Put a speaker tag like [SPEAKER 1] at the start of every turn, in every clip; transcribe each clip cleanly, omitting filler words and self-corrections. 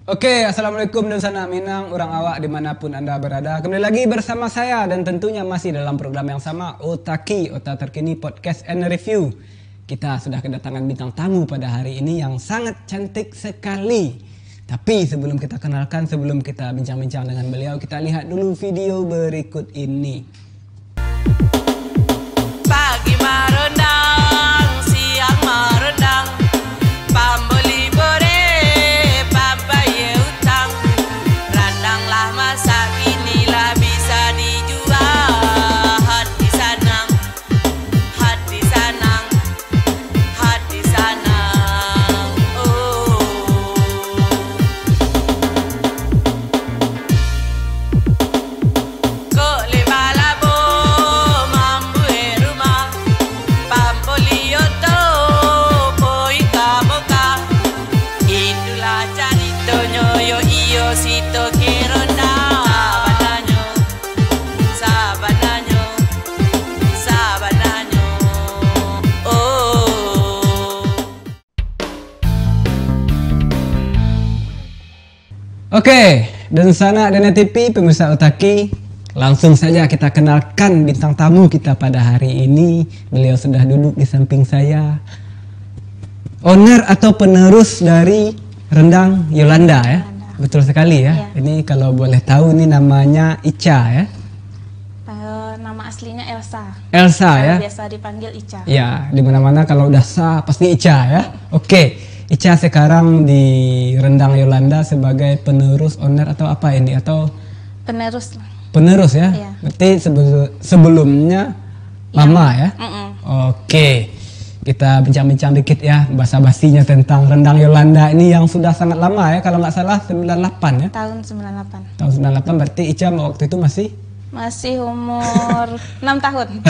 [SPEAKER 1] Oke, Assalamualaikum dan sana Minang, orang awak dimanapun Anda berada. Kembali lagi bersama saya dan tentunya masih dalam program yang sama, Otaki, Ota Terkini Podcast and Review. Kita sudah kedatangan bintang tamu pada hari ini yang sangat cantik sekali. Tapi sebelum kita kenalkan, sebelum kita bincang-bincang dengan beliau, kita lihat dulu video berikut ini.
[SPEAKER 2] Pagi merendang, siang merendang, pembeli bore, pampaye utang. Rendanglah masa kinilah bisa dijual. Hati sanang, hati sanang, hati sanang. Oh. Kok lewat labo mambu rumah, pampolio to poi kamoka. Itulah caritonya yo iyo sito keronda. Sabananyo, sabananyo, oh.
[SPEAKER 1] Oke, dan sana Dana TV, pemirsa Otaki, langsung saja kita kenalkan bintang tamu kita pada hari ini. Beliau sudah duduk di samping saya. Owner atau penerus dari Rendang Yolanda ya? Betul sekali ya. Ini kalau boleh tahu ini namanya Ica ya?
[SPEAKER 3] Nama aslinya Elsa.
[SPEAKER 1] Elsa ya?
[SPEAKER 3] Biasa dipanggil Ica.
[SPEAKER 1] Ya, di mana-mana kalau udah sah pasti Ica ya. Oke, Ica sekarang di Rendang Yolanda sebagai penerus owner atau apa ini? Atau
[SPEAKER 3] Penerus.
[SPEAKER 1] penerus ya?
[SPEAKER 3] Iya.
[SPEAKER 1] Berarti sebelumnya mama ya? Oke, kita bincang-bincang dikit ya basa-basinya tentang Rendang Yolanda ini yang sudah sangat lama ya, kalau nggak salah 98 ya?
[SPEAKER 3] Tahun 98.
[SPEAKER 1] Tahun 98 berarti Ica waktu itu
[SPEAKER 3] Masih umur 6 tahun.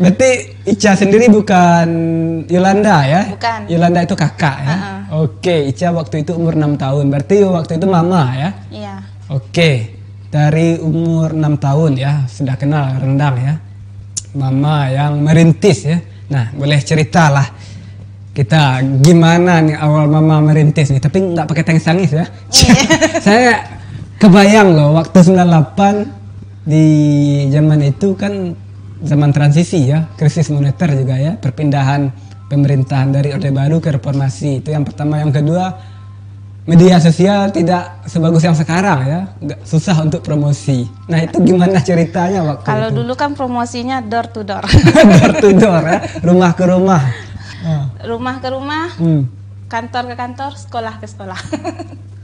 [SPEAKER 1] Berarti Ica sendiri bukan Yolanda ya?
[SPEAKER 3] Bukan.
[SPEAKER 1] Yolanda itu kakak ya? Oke, Ica waktu itu umur 6 tahun. Berarti waktu itu mama ya?
[SPEAKER 3] Iya.
[SPEAKER 1] Oke, dari umur 6 tahun ya, sudah kenal rendang ya. Mama yang merintis ya. Nah, boleh ceritalah kita gimana nih awal mama merintis nih. Tapi nggak pakai tangis-tangis ya. Saya kebayang loh, waktu 98 di zaman itu kan zaman transisi ya, krisis moneter juga ya, perpindahan pemerintahan dari Orde Baru ke Reformasi. Itu yang pertama. Yang kedua, media sosial tidak sebagus yang sekarang ya, nggak susah untuk promosi. Nah itu gimana ceritanya waktu
[SPEAKER 3] Kalau
[SPEAKER 1] itu?
[SPEAKER 3] dulu kan promosinya door to door.
[SPEAKER 1] Door to door ya, rumah ke rumah.
[SPEAKER 3] Rumah ke rumah, kantor ke kantor, sekolah ke sekolah.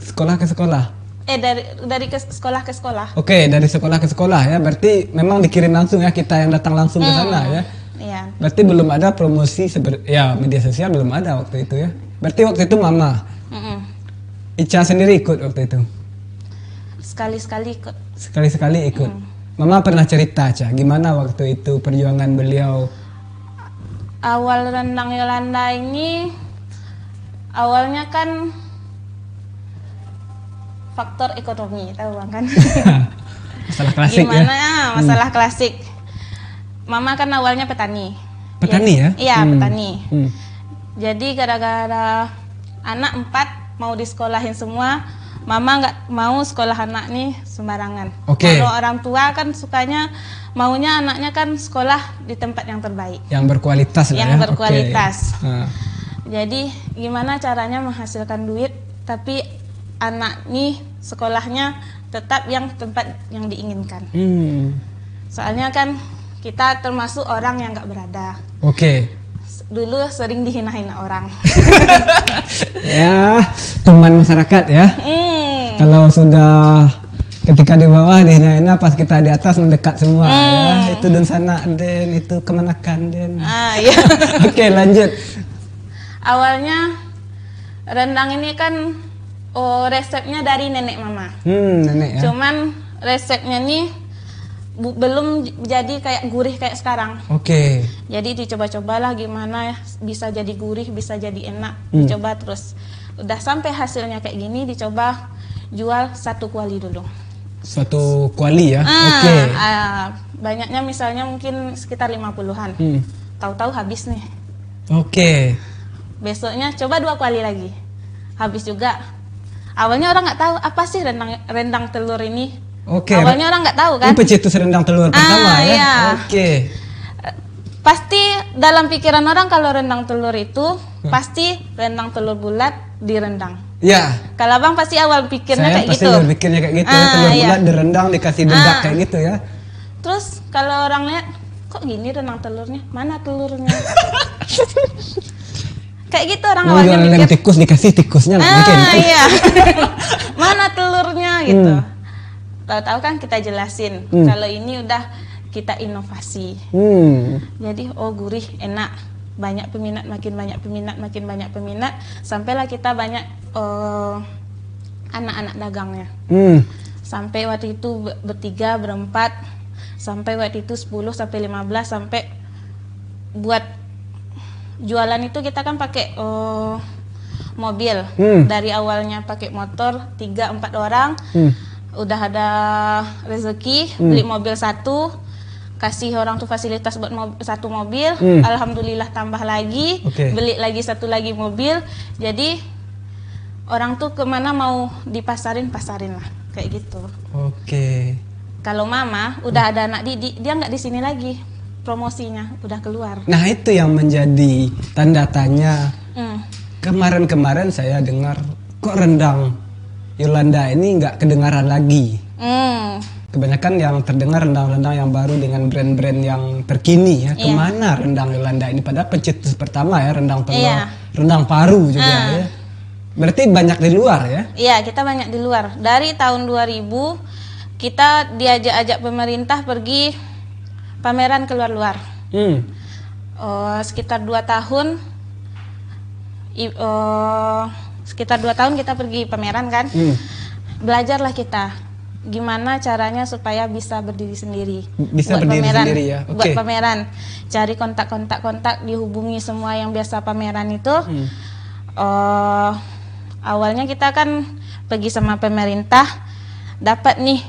[SPEAKER 1] Sekolah ke sekolah.
[SPEAKER 3] Dari ke sekolah ke sekolah.
[SPEAKER 1] Oke, dari sekolah ke sekolah ya, berarti memang dikirim langsung ya, kita yang datang langsung ke sana ya.
[SPEAKER 3] Iya.
[SPEAKER 1] Berarti belum ada promosi ya, media sosial belum ada waktu itu ya. Berarti waktu itu mama. Ica sendiri ikut waktu itu?
[SPEAKER 3] Sekali-sekali ikut.
[SPEAKER 1] Sekali-sekali ikut. Mama pernah cerita Ca, gimana waktu itu perjuangan beliau?
[SPEAKER 3] Awal Rendang Yolanda ini awalnya kan faktor ekonomi, tahu bang kan?
[SPEAKER 1] Masalah klasik
[SPEAKER 3] Gimana
[SPEAKER 1] ya?
[SPEAKER 3] masalah klasik. Mama kan awalnya petani.
[SPEAKER 1] Petani ya?
[SPEAKER 3] Iya, petani.
[SPEAKER 1] Hmm.
[SPEAKER 3] Jadi gara-gara anak 4 mau disekolahin semua, mama nggak mau sekolah anak nih sembarangan.
[SPEAKER 1] Oke.
[SPEAKER 3] Kalau orang tua kan sukanya maunya anaknya kan sekolah di tempat yang terbaik.
[SPEAKER 1] Yang berkualitas lah
[SPEAKER 3] Yang
[SPEAKER 1] ya?
[SPEAKER 3] berkualitas.
[SPEAKER 1] Oke. Nah.
[SPEAKER 3] Jadi gimana caranya menghasilkan duit tapi anak nih sekolahnya tetap yang tempat yang diinginkan. Soalnya kan kita termasuk orang yang nggak berada.
[SPEAKER 1] Oke.
[SPEAKER 3] Dulu sering dihina-hina orang.
[SPEAKER 1] Ya, teman masyarakat ya. Kalau sudah ketika di bawah dihina-hina, pas kita di atas mendekat semua ya. Itu dan sana Den, itu kemanakan Den.
[SPEAKER 3] Iya.
[SPEAKER 1] Oke, lanjut.
[SPEAKER 3] Awalnya rendang ini kan resepnya dari nenek mama.
[SPEAKER 1] Nenek ya.
[SPEAKER 3] Cuman resepnya nih belum jadi kayak gurih kayak sekarang.
[SPEAKER 1] Oke.
[SPEAKER 3] Jadi dicoba-cobalah gimana ya bisa jadi gurih, bisa jadi enak. Dicoba terus. Udah sampai hasilnya kayak gini, dicoba jual 1 kuali dulu.
[SPEAKER 1] Suatu kuali ya. Oke.
[SPEAKER 3] Banyaknya misalnya mungkin sekitar 50-an. Tahu-tahu habis nih.
[SPEAKER 1] Oke.
[SPEAKER 3] Besoknya coba 2 kuali lagi. Habis juga awalnya orang nggak tahu apa sih rendang telur ini.
[SPEAKER 1] Oke.
[SPEAKER 3] Awalnya orang nggak tahu kan.
[SPEAKER 1] Ini pencetus rendang telur pertama ya.
[SPEAKER 3] Iya.
[SPEAKER 1] Oke.
[SPEAKER 3] Pasti dalam pikiran orang kalau rendang telur itu pasti rendang telur bulat direndang.
[SPEAKER 1] Ya.
[SPEAKER 3] Kalau abang pasti awal pikirnya
[SPEAKER 1] Saya
[SPEAKER 3] kayak
[SPEAKER 1] pasti
[SPEAKER 3] gitu.
[SPEAKER 1] pikirnya kayak gitu. Telur
[SPEAKER 3] iya.
[SPEAKER 1] bulat direndang dikasih dedak kayak gitu ya.
[SPEAKER 3] Terus kalau orang lihat kok gini rendang telurnya, mana telurnya? Kayak gitu orang awalnya
[SPEAKER 1] Lem
[SPEAKER 3] mikir.
[SPEAKER 1] tikus dikasih tikusnya nggak mungkin.
[SPEAKER 3] Iya. Mana telurnya gitu. Tahu-tahu kan kita jelasin kalau ini udah kita inovasi. Jadi gurih, enak, banyak peminat, makin banyak peminat, makin banyak peminat, sampailah kita banyak anak-anak dagangnya. Sampai waktu itu bertiga, berempat, sampai waktu itu 10 sampai 15 sampai buat jualan itu kita kan pakai mobil. Dari awalnya pakai motor 3-4 orang. Udah ada rezeki beli mobil satu, kasih orang tuh fasilitas buat satu mobil. Alhamdulillah tambah lagi, beli lagi satu lagi mobil. Jadi orang tuh kemana mau dipasarin, pasarin lah kayak gitu.
[SPEAKER 1] Oke.
[SPEAKER 3] Kalau mama udah ada anak didik, dia nggak di sini lagi, promosinya udah keluar.
[SPEAKER 1] Nah itu yang menjadi tanda tanya. Kemarin-kemarin saya dengar kok rendang Yolanda ini nggak kedengaran lagi. Kebanyakan yang terdengar rendang-rendang yang baru dengan brand-brand yang terkini ya. Kemana rendang Yolanda ini? Padahal pencetus pertama ya rendang telur, rendang paru juga ya. Berarti banyak di luar ya?
[SPEAKER 3] Iya, kita banyak di luar. Dari tahun 2000 kita diajak-ajak pemerintah pergi pameran ke luar-luar. Sekitar 2 tahun. Sekitar 2 tahun kita pergi pameran kan. Belajarlah kita gimana caranya supaya bisa berdiri sendiri.
[SPEAKER 1] Bisa
[SPEAKER 3] buat
[SPEAKER 1] berdiri
[SPEAKER 3] pameran,
[SPEAKER 1] sendiri ya.
[SPEAKER 3] Buat pameran, cari kontak, dihubungi semua yang biasa pameran itu. Awalnya kita kan pergi sama pemerintah, dapat nih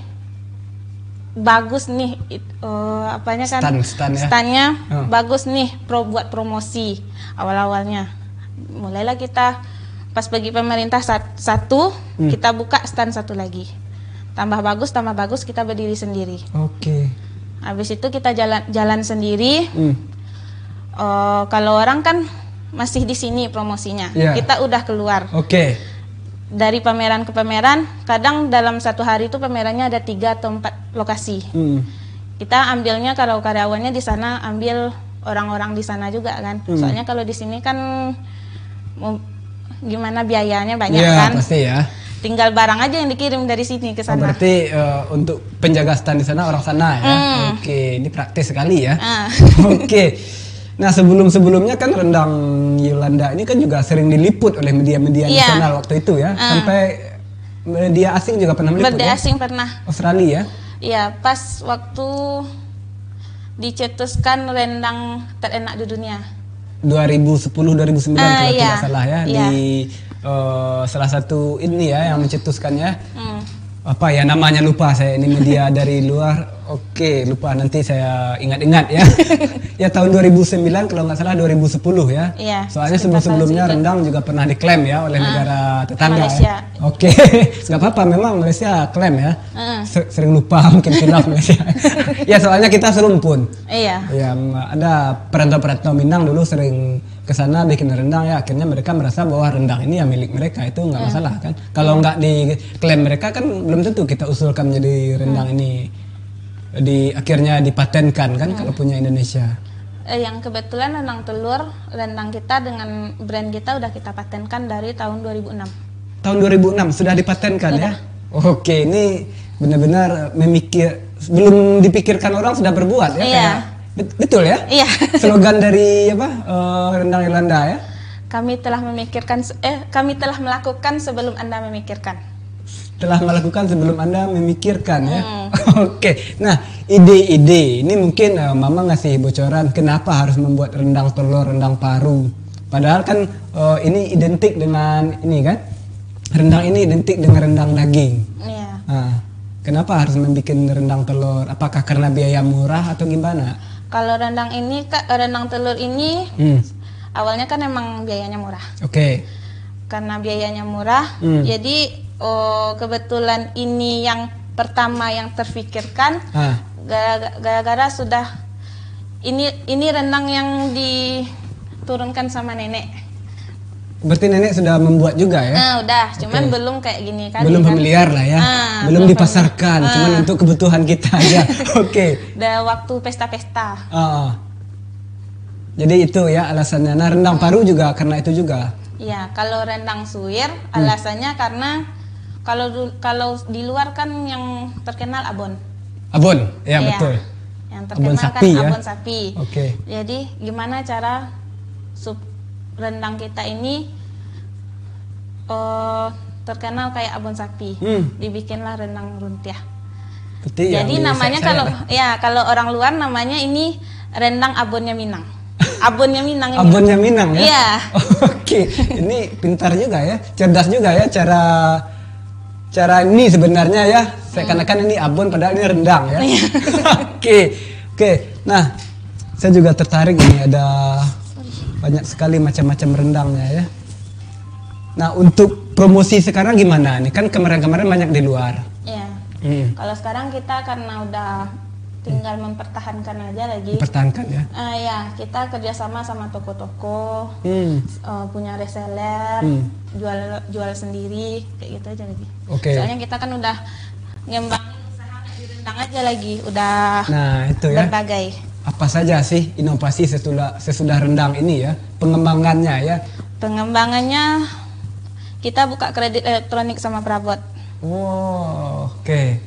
[SPEAKER 3] bagus nih apanya kan standnya bagus nih buat promosi. Awal-awalnya mulailah kita pas pergi pemerintah satu, kita buka stand satu lagi, tambah bagus kita berdiri sendiri. Habis itu kita jalan sendiri. Kalau orang kan masih di sini promosinya, kita udah keluar. Dari pameran ke pameran, kadang dalam satu hari itu pamerannya ada 3 atau 4 lokasi. Kita ambilnya kalau karyawannya di sana, ambil orang-orang di sana juga kan. Soalnya kalau di sini kan gimana biayanya banyak kan.
[SPEAKER 1] Pasti ya.
[SPEAKER 3] Tinggal barang aja yang dikirim dari sini ke sana.
[SPEAKER 1] Berarti untuk penjaga stand di sana orang sana ya. Ini praktis sekali ya. Nah sebelumnya kan rendang Yolanda ini kan juga sering diliput oleh media-media nasional waktu itu ya. Sampai media asing juga pernah meliput.
[SPEAKER 3] Media asing pernah.
[SPEAKER 1] Australia ya?
[SPEAKER 3] Iya, pas waktu dicetuskan rendang terenak di dunia.
[SPEAKER 1] 2010-2009 kalau tidak salah ya. Di salah satu ini ya yang mencetuskannya. Apa ya namanya lupa saya, ini media dari luar. Lupa, nanti saya ingat-ingat ya. Ya tahun 2009 kalau nggak salah 2010 ya. Soalnya sebelumnya rendang juga pernah diklaim ya oleh negara tetangga.
[SPEAKER 3] Malaysia.
[SPEAKER 1] Nggak apa-apa, memang Malaysia klaim ya. Sering lupa mungkin hilaf Malaysia. Ya soalnya kita serumpun. Ya ada perantau-perantau Minang dulu sering kesana bikin rendang ya, akhirnya mereka merasa bahwa rendang ini ya milik mereka, itu nggak masalah kan. Kalau nggak diklaim mereka kan belum tentu kita usulkan menjadi rendang ini akhirnya dipatenkan kan kalau punya Indonesia.
[SPEAKER 3] Yang kebetulan rendang kita dengan brand kita udah kita patenkan dari tahun 2006. Tahun
[SPEAKER 1] 2006 sudah dipatenkan ya? Ini benar-benar belum dipikirkan orang sudah berbuat ya. Betul ya?
[SPEAKER 3] Iya.
[SPEAKER 1] Slogan dari rendang Yolanda ya?
[SPEAKER 3] Kami telah melakukan sebelum Anda memikirkan.
[SPEAKER 1] Telah melakukan sebelum Anda memikirkan ya. Nah ide-ide ini mungkin Mama ngasih bocoran kenapa harus membuat rendang telur, rendang paru. Padahal kan ini identik dengan ini kan, rendang ini identik dengan rendang daging. Kenapa harus membuat rendang telur? Apakah karena biaya murah atau gimana?
[SPEAKER 3] Kalau rendang telur ini awalnya kan emang biayanya murah. karena biayanya murah, jadi kebetulan ini yang pertama yang terfikirkan. Gara-gara sudah ini rendang yang diturunkan sama nenek.
[SPEAKER 1] Berarti nenek sudah membuat juga ya?
[SPEAKER 3] Nah, udah, cuman belum kayak gini kan.
[SPEAKER 1] Belum familiar lah ya. Belum dipasarkan, cuman untuk kebutuhan kita aja. Oke.
[SPEAKER 3] Udah waktu pesta-pesta.
[SPEAKER 1] Jadi itu ya alasannya. Nah, rendang paru juga karena itu juga.
[SPEAKER 3] Iya, kalau rendang suwir alasannya karena kalau di luar kan yang terkenal abon.
[SPEAKER 1] Abon, ya
[SPEAKER 3] Iya,
[SPEAKER 1] betul.
[SPEAKER 3] yang terkenal
[SPEAKER 1] Abon sapi
[SPEAKER 3] kan
[SPEAKER 1] ya?
[SPEAKER 3] abon sapi.
[SPEAKER 1] Oke.
[SPEAKER 3] Jadi gimana cara rendang kita ini terkenal kayak abon sapi? Dibikinlah rendang runtiah.
[SPEAKER 1] Berarti
[SPEAKER 3] Jadi
[SPEAKER 1] yang
[SPEAKER 3] namanya kalau orang luar namanya ini rendang abonnya Minang. Abonnya Minang ini.
[SPEAKER 1] Abonnya Minang ya?
[SPEAKER 3] Iya.
[SPEAKER 1] Oke, ini pintar juga ya, cerdas juga ya cara ini sebenarnya ya. Seakan-akan ini abon padahal ini rendang ya. Oke. Nah, saya juga tertarik ini ada banyak sekali macam-macam rendangnya ya. Nah, untuk promosi sekarang gimana nih? Kan kemarin-kemarin banyak di luar.
[SPEAKER 3] Iya. Kalau sekarang kita karena udah tinggal mempertahankan aja lagi.
[SPEAKER 1] Pertahankan ya?
[SPEAKER 3] Ya, kita kerjasama sama toko-toko, punya reseller, jual sendiri, kayak gitu aja lagi.
[SPEAKER 1] Oke.
[SPEAKER 3] Soalnya kita kan udah ngembangin usaha di rendang aja lagi, udah
[SPEAKER 1] Nah, itu ya.
[SPEAKER 3] berbagai.
[SPEAKER 1] Apa saja sih inovasi sesudah rendang ini ya? Pengembangannya ya?
[SPEAKER 3] Pengembangannya kita buka kredit elektronik sama perabot.
[SPEAKER 1] Wow, oke.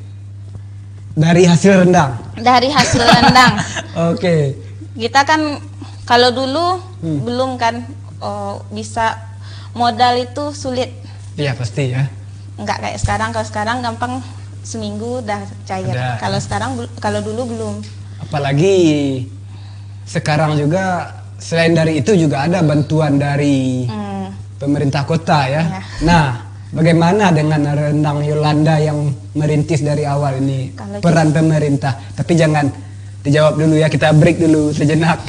[SPEAKER 1] Dari hasil rendang?
[SPEAKER 3] Dari hasil rendang.
[SPEAKER 1] Oke.
[SPEAKER 3] Kita kan kalau dulu belum kan bisa modal itu sulit.
[SPEAKER 1] Iya pasti ya.
[SPEAKER 3] Enggak kayak sekarang. Kalau sekarang gampang seminggu udah cair.
[SPEAKER 1] Ada.
[SPEAKER 3] Kalau dulu belum.
[SPEAKER 1] Apalagi sekarang juga selain dari itu juga ada bantuan dari pemerintah kota ya.
[SPEAKER 3] Iya.
[SPEAKER 1] Nah, bagaimana dengan rendang Yolanda yang merintis dari awal ini?
[SPEAKER 3] Kalau
[SPEAKER 1] Peran pemerintah. Tapi jangan dijawab dulu ya, kita break dulu sejenak.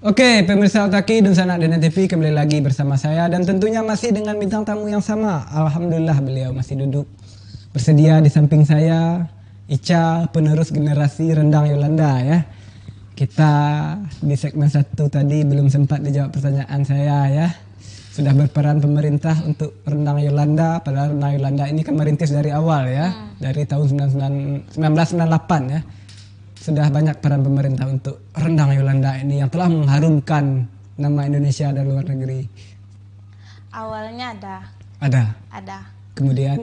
[SPEAKER 1] Oke, pemirsa Otaki dan sanak Dana TV kembali lagi bersama saya dan tentunya masih dengan bintang tamu yang sama. Alhamdulillah beliau masih duduk bersedia di samping saya, Ica, penerus generasi rendang Yolanda ya. Kita di segmen 1 tadi belum sempat dijawab pertanyaan saya ya. Sudah berperan pemerintah untuk rendang Yolanda, padahal rendang Yolanda ini kan merintis dari awal ya, dari tahun 1998 ya. Sudah banyak peran pemerintah untuk rendang Yolanda ini yang telah mengharumkan nama Indonesia dan luar negeri.
[SPEAKER 3] Awalnya
[SPEAKER 1] Ada. Kemudian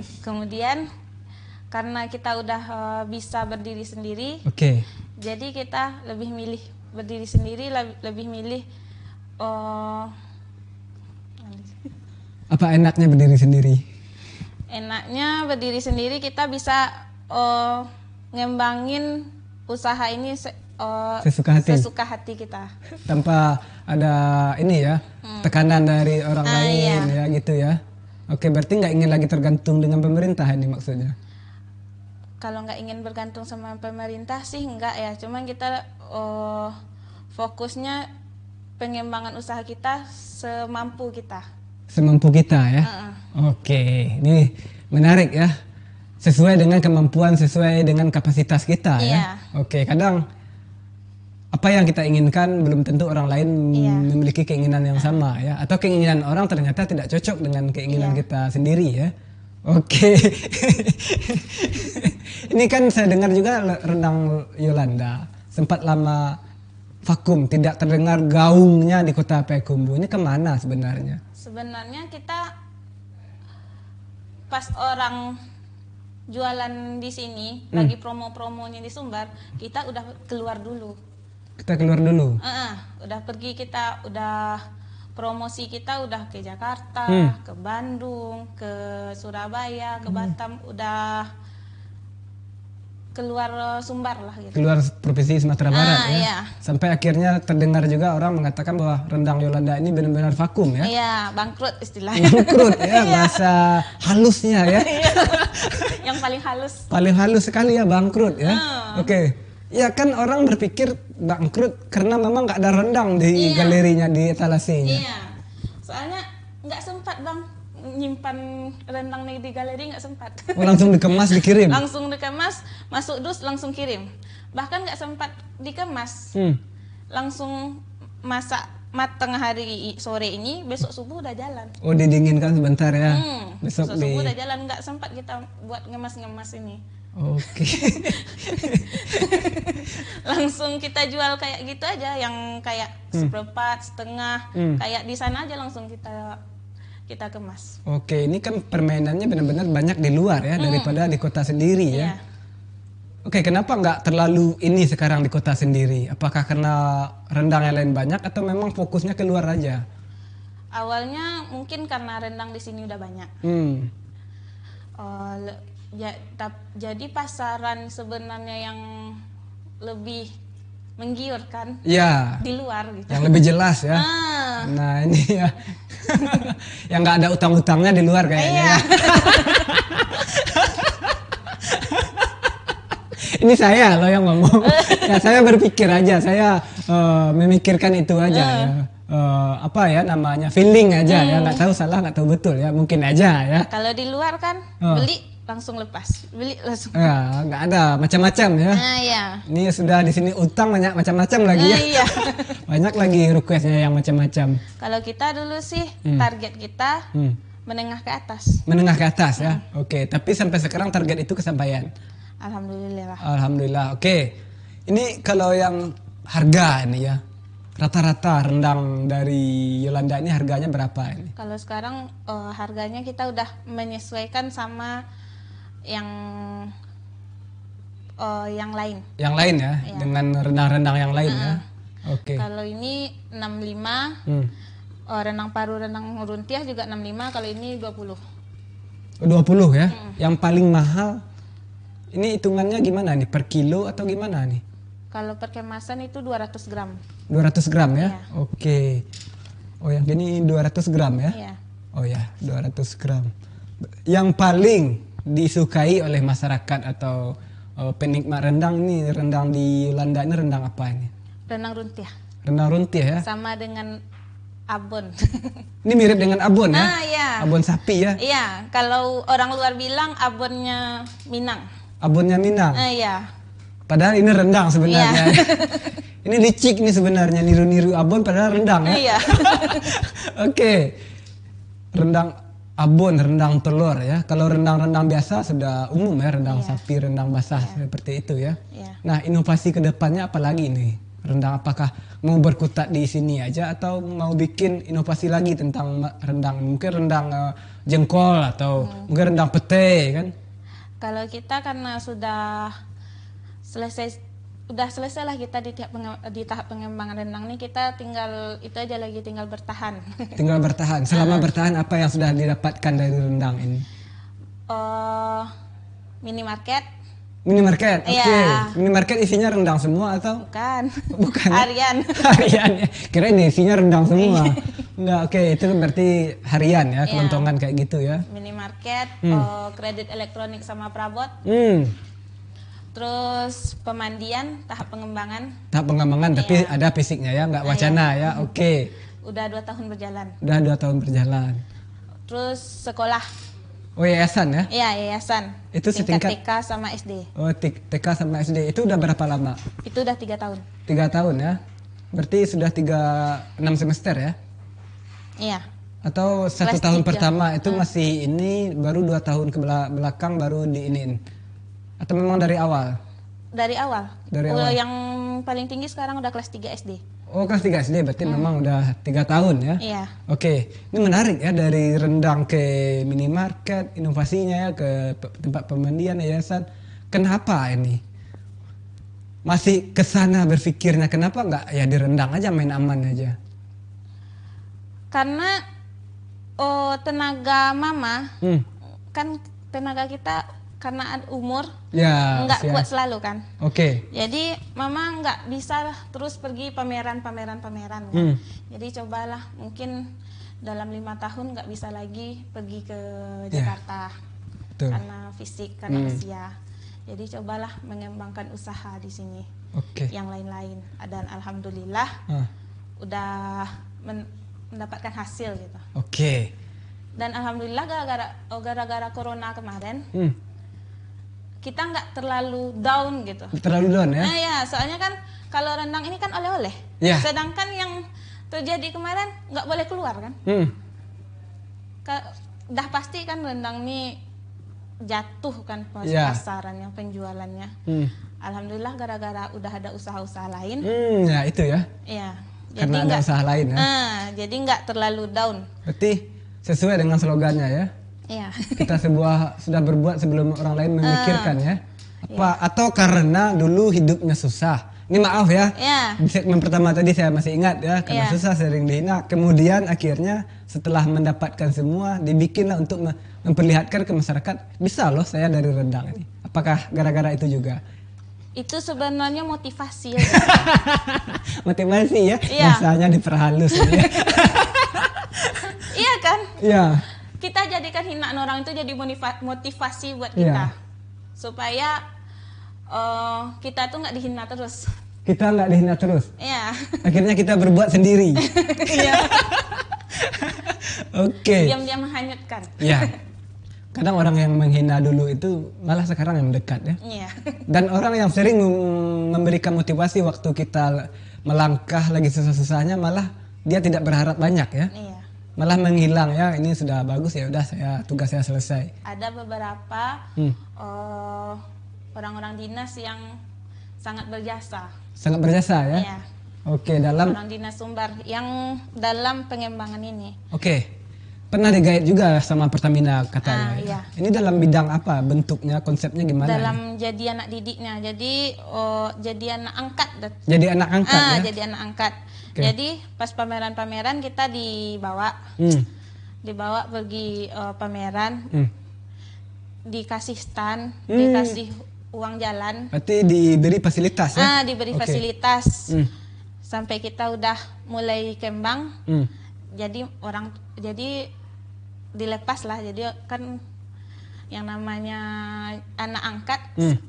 [SPEAKER 3] karena kita udah bisa berdiri sendiri,
[SPEAKER 1] oke.
[SPEAKER 3] jadi kita lebih milih berdiri sendiri, lebih milih
[SPEAKER 1] Apa enaknya berdiri sendiri?
[SPEAKER 3] enaknya berdiri sendiri kita bisa ngembangin usaha ini sesuka hati kita.
[SPEAKER 1] Tanpa ada ini ya, tekanan dari orang lain
[SPEAKER 3] iya.
[SPEAKER 1] ya gitu ya. Oke, berarti nggak ingin lagi tergantung dengan pemerintah ini maksudnya?
[SPEAKER 3] Kalau nggak ingin bergantung sama pemerintah sih enggak ya, cuman kita fokusnya pengembangan usaha kita semampu kita.
[SPEAKER 1] Semampu kita ya? Oke, ini menarik ya. Sesuai dengan kemampuan, sesuai dengan kapasitas kita ya. Oke, kadang apa yang kita inginkan belum tentu orang lain memiliki keinginan yang sama ya. Atau keinginan orang ternyata tidak cocok dengan keinginan kita sendiri ya. Oke. Ini kan saya dengar juga rendang Yolanda sempat lama vakum, tidak terdengar gaungnya di kota Payakumbuh. Ini kemana sebenarnya?
[SPEAKER 3] Sebenarnya kita pas orang jualan di sini lagi promo-promonya di Sumbar, kita udah keluar dulu.
[SPEAKER 1] Kita keluar dulu.
[SPEAKER 3] Udah pergi, kita udah promosi, kita udah ke Jakarta, ke Bandung, ke Surabaya, ke Batam, udah keluar Sumbar lah gitu.
[SPEAKER 1] Keluar provinsi Sumatera Barat ya.
[SPEAKER 3] Iya.
[SPEAKER 1] Sampai akhirnya terdengar juga orang mengatakan bahwa rendang Yolanda ini benar-benar vakum ya.
[SPEAKER 3] Iya, bangkrut istilahnya.
[SPEAKER 1] Bangkrut ya, bahasa halusnya ya.
[SPEAKER 3] Yang paling halus.
[SPEAKER 1] Paling halus sekali ya, bangkrut ya. Oke. Ya kan orang berpikir bangkrut karena memang nggak ada rendang di galerinya, di etalasenya.
[SPEAKER 3] Iya, soalnya nggak sempat bang nyimpan rendang di galeri, nggak sempat.
[SPEAKER 1] Oh, langsung dikemas dikirim.
[SPEAKER 3] Langsung dikemas, masuk dus langsung kirim. Bahkan nggak sempat dikemas, langsung masak matang hari sore ini, besok subuh udah jalan.
[SPEAKER 1] Oh, didinginkan sebentar ya.
[SPEAKER 3] Besok subuh udah jalan, nggak sempat kita buat ngemas-ngemas ini.
[SPEAKER 1] Oke.
[SPEAKER 3] Langsung kita jual kayak gitu aja, yang kayak seperempat, setengah, kayak di sana aja langsung kita kemas.
[SPEAKER 1] Oke, ini kan permainannya benar-benar banyak di luar ya daripada di kota sendiri ya.
[SPEAKER 3] Iya.
[SPEAKER 1] Oke, kenapa nggak terlalu ini sekarang di kota sendiri? Apakah karena rendang yang lain banyak atau memang fokusnya keluar aja?
[SPEAKER 3] Awalnya mungkin karena rendang di sini udah banyak. Jadi pasaran sebenarnya yang lebih menggiurkan
[SPEAKER 1] Ya,
[SPEAKER 3] di luar gitu.
[SPEAKER 1] yang lebih jelas ya. Nah ini ya, yang nggak ada utang-utangnya di luar kayaknya.
[SPEAKER 3] Iya.
[SPEAKER 1] Ya. Ini saya loh yang ngomong. Ya, saya berpikir aja, saya memikirkan itu aja ya. Apa ya namanya, feeling aja ya, nggak tahu salah nggak tahu betul ya, mungkin aja ya.
[SPEAKER 3] Kalau di luar kan beli langsung lepas, beli langsung.
[SPEAKER 1] Ya, nggak ada macam-macam ya.
[SPEAKER 3] Iya.
[SPEAKER 1] Ini sudah di sini utang banyak macam-macam lagi ya.
[SPEAKER 3] Iya.
[SPEAKER 1] Banyak lagi requestnya yang macam-macam.
[SPEAKER 3] Kalau kita dulu sih target kita menengah ke atas.
[SPEAKER 1] Menengah ke atas ya. Oke, tapi sampai sekarang target itu kesampaian.
[SPEAKER 3] Alhamdulillah.
[SPEAKER 1] Alhamdulillah. Oke. Ini kalau yang harga ini ya. Rata-rata rendang dari Yolanda ini harganya berapa ini?
[SPEAKER 3] Kalau sekarang harganya kita udah menyesuaikan sama yang lain.
[SPEAKER 1] Yang lain ya,
[SPEAKER 3] Iya.
[SPEAKER 1] dengan rendang-rendang yang lain ya. Oke.
[SPEAKER 3] Kalau ini 65, rendang paru, rendang runtiah juga 65, kalau ini 20.
[SPEAKER 1] 20 ya. Yang paling mahal ini hitungannya gimana nih? Per kilo atau gimana nih?
[SPEAKER 3] Kalau per kemasan itu 200 gram.
[SPEAKER 1] 200 gram ya?
[SPEAKER 3] Iya.
[SPEAKER 1] Oke. Oh yang gini 200 gram ya?
[SPEAKER 3] Iya.
[SPEAKER 1] Oh ya, 200 gram. Yang paling disukai oleh masyarakat atau penikmat rendang ini, rendang di Yolanda ini rendang apa ini?
[SPEAKER 3] Rendang runtiah.
[SPEAKER 1] Rendang runtiah ya?
[SPEAKER 3] Sama dengan abon.
[SPEAKER 1] Ini mirip dengan abon ya?
[SPEAKER 3] Iya.
[SPEAKER 1] Abon sapi ya?
[SPEAKER 3] Iya, kalau orang luar bilang abonnya Minang.
[SPEAKER 1] Abonnya Minang?
[SPEAKER 3] Iya.
[SPEAKER 1] Padahal ini rendang sebenarnya.
[SPEAKER 3] Iya.
[SPEAKER 1] Ini licik nih sebenarnya, niru-niru abon padahal rendang ya?
[SPEAKER 3] Iya.
[SPEAKER 1] Oke. Rendang abon, rendang telur ya. Kalau rendang-rendang biasa sudah umum ya, rendang sapi, rendang basah seperti itu ya.
[SPEAKER 3] Iya.
[SPEAKER 1] Nah, inovasi kedepannya apa lagi nih? Rendang apakah mau berkutat di sini aja atau mau bikin inovasi lagi tentang rendang? Mungkin rendang jengkol atau mungkin rendang pete kan?
[SPEAKER 3] Kalau kita karena sudah selesai lah kita di tahap pengembangan rendang nih, kita tinggal itu aja lagi, tinggal bertahan.
[SPEAKER 1] Tinggal bertahan. Selama bertahan apa yang sudah didapatkan dari rendang ini?
[SPEAKER 3] Minimarket.
[SPEAKER 1] Minimarket. Oke.
[SPEAKER 3] Iya.
[SPEAKER 1] Minimarket isinya rendang semua atau?
[SPEAKER 3] Bukan.
[SPEAKER 1] Bukan.
[SPEAKER 3] Harian.
[SPEAKER 1] Harian ya. Kirain isinya rendang semua. Enggak, oke, itu berarti harian ya, kelontongan kayak gitu ya.
[SPEAKER 3] Minimarket, kredit elektronik sama perabot. Terus pemandian, tahap pengembangan.
[SPEAKER 1] Tahap pengembangan tapi ada fisiknya ya, nggak wacana ya. Oke.
[SPEAKER 3] Udah 2 tahun berjalan.
[SPEAKER 1] Udah 2 tahun berjalan.
[SPEAKER 3] Terus sekolah.
[SPEAKER 1] Oh, yayasan ya?
[SPEAKER 3] Iya, yayasan.
[SPEAKER 1] Itu
[SPEAKER 3] tingkat
[SPEAKER 1] setingkat
[SPEAKER 3] TK sama SD.
[SPEAKER 1] Oh, TK sama SD. Itu udah berapa lama?
[SPEAKER 3] Itu udah 3 tahun.
[SPEAKER 1] 3 tahun ya. Berarti sudah 6 semester ya?
[SPEAKER 3] Iya.
[SPEAKER 1] Atau 1
[SPEAKER 3] Kelas
[SPEAKER 1] tahun
[SPEAKER 3] 3.
[SPEAKER 1] pertama itu masih ini, baru 2 tahun ke belakang baru diinin. Atau memang dari awal?
[SPEAKER 3] Dari awal.
[SPEAKER 1] Dari awal.
[SPEAKER 3] Yang paling tinggi sekarang udah kelas 3 SD.
[SPEAKER 1] Oh, kelas 3 SD berarti memang udah 3 tahun ya?
[SPEAKER 3] Iya.
[SPEAKER 1] Oke, ini menarik ya, dari rendang ke minimarket, inovasinya ya, ke tempat pemandian, yayasan. Kenapa ini? Masih kesana berpikirnya, kenapa nggak ya di rendang aja, main aman aja?
[SPEAKER 3] Karena tenaga mama, kan tenaga kita karena umur
[SPEAKER 1] Ya,
[SPEAKER 3] nggak
[SPEAKER 1] usia.
[SPEAKER 3] kuat selalu kan.
[SPEAKER 1] Oke.
[SPEAKER 3] Jadi mama nggak bisa terus pergi pameran kan. Jadi cobalah, mungkin dalam 5 tahun nggak bisa lagi pergi ke Jakarta.
[SPEAKER 1] Betul.
[SPEAKER 3] Karena fisik, karena usia. Jadi cobalah mengembangkan usaha di sini.
[SPEAKER 1] Oke.
[SPEAKER 3] yang lain-lain. Dan alhamdulillah
[SPEAKER 1] Ah,
[SPEAKER 3] udah mendapatkan hasil gitu.
[SPEAKER 1] Oke.
[SPEAKER 3] Dan alhamdulillah gara-gara corona kemarin
[SPEAKER 1] Hmm.
[SPEAKER 3] kita nggak terlalu down gitu.
[SPEAKER 1] Terlalu down ya?
[SPEAKER 3] Nah ya, soalnya kan kalau rendang ini kan oleh-oleh.
[SPEAKER 1] Ya.
[SPEAKER 3] Sedangkan yang terjadi kemarin nggak boleh keluar kan. Dah pasti kan rendang ini jatuh kan
[SPEAKER 1] Ya.
[SPEAKER 3] pasarannya, penjualannya. Alhamdulillah gara-gara udah ada usaha-usaha lain.
[SPEAKER 1] Ya itu ya.
[SPEAKER 3] Ya.
[SPEAKER 1] Karena ada usaha lain ya.
[SPEAKER 3] Jadi nggak terlalu down.
[SPEAKER 1] Berarti sesuai dengan slogannya ya.
[SPEAKER 3] Iya.
[SPEAKER 1] Kita sudah berbuat sebelum orang lain memikirkan ya. Atau karena dulu hidupnya susah. Ini maaf ya.
[SPEAKER 3] Ya.
[SPEAKER 1] Di segmen pertama tadi saya masih ingat ya, karena
[SPEAKER 3] Iya.
[SPEAKER 1] susah sering dihina. Kemudian akhirnya setelah mendapatkan semua, dibikinlah untuk memperlihatkan ke masyarakat, bisa loh saya dari rendang ini. Apakah gara-gara itu juga?
[SPEAKER 3] Itu sebenarnya motivasi ya.
[SPEAKER 1] Motivasi ya,
[SPEAKER 3] Iya.
[SPEAKER 1] bahasanya diperhalus ya.
[SPEAKER 3] Iya kan?
[SPEAKER 1] Iya.
[SPEAKER 3] Kita jadikan hinaan orang itu jadi motivasi buat
[SPEAKER 1] Iya.
[SPEAKER 3] kita. Supaya kita tuh nggak dihina terus.
[SPEAKER 1] Kita nggak dihina terus.
[SPEAKER 3] Iya.
[SPEAKER 1] Akhirnya kita berbuat sendiri.
[SPEAKER 3] Iya.
[SPEAKER 1] Oke.
[SPEAKER 3] Diam-diam menghanyutkan.
[SPEAKER 1] Ya. Kadang orang yang menghina dulu itu malah sekarang yang dekat ya.
[SPEAKER 3] Iya.
[SPEAKER 1] Dan orang yang sering memberikan motivasi waktu kita melangkah lagi susah-susahnya, malah dia tidak berharap banyak ya.
[SPEAKER 3] Iya.
[SPEAKER 1] Malah menghilang ya, ini sudah bagus ya udah tugas saya selesai.
[SPEAKER 3] Ada beberapa orang-orang dinas yang sangat berjasa.
[SPEAKER 1] Sangat berjasa ya.
[SPEAKER 3] Iya.
[SPEAKER 1] Oke, dalam
[SPEAKER 3] Orang dinas Sumbar yang dalam pengembangan ini.
[SPEAKER 1] Oke. Pernah digait juga sama Pertamina katanya.
[SPEAKER 3] Iya.
[SPEAKER 1] Ini dalam bidang apa? Bentuknya, konsepnya gimana?
[SPEAKER 3] Dalam jadi anak didiknya. Jadi jadi anak angkat.
[SPEAKER 1] Jadi anak angkat ya.
[SPEAKER 3] Jadi anak angkat.
[SPEAKER 1] Oke.
[SPEAKER 3] Jadi pas pameran-pameran kita dibawa pergi pameran, dikasih stand, dikasih uang jalan.
[SPEAKER 1] Berarti diberi fasilitas ya?
[SPEAKER 3] Diberi
[SPEAKER 1] Oke.
[SPEAKER 3] fasilitas. Sampai kita udah mulai kembang. Jadi dilepas lah. Jadi kan yang namanya anak angkat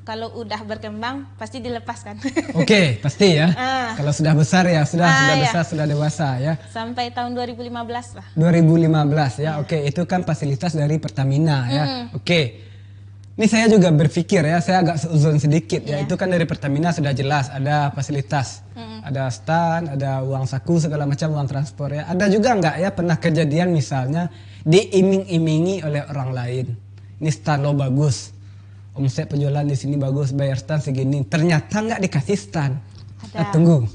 [SPEAKER 3] kalau udah berkembang pasti dilepaskan.
[SPEAKER 1] Oke, pasti ya. Kalau sudah besar ya sudah
[SPEAKER 3] Iya.
[SPEAKER 1] besar, sudah dewasa ya.
[SPEAKER 3] Sampai tahun 2015 lah.
[SPEAKER 1] 2015 ya. Oke, itu kan fasilitas dari Pertamina ya. Oke. Ini saya juga berpikir ya, saya agak seuzon sedikit ya. Itu kan dari Pertamina sudah jelas ada fasilitas. Ada stand, ada uang saku segala macam, uang transport ya. Ada juga nggak ya pernah kejadian misalnya diiming-imingi oleh orang lain. Ini stand lo bagus, omset penjualan di sini bagus, bayar stand segini. Ternyata nggak dikasih stand.
[SPEAKER 3] Ada.
[SPEAKER 1] Tunggu.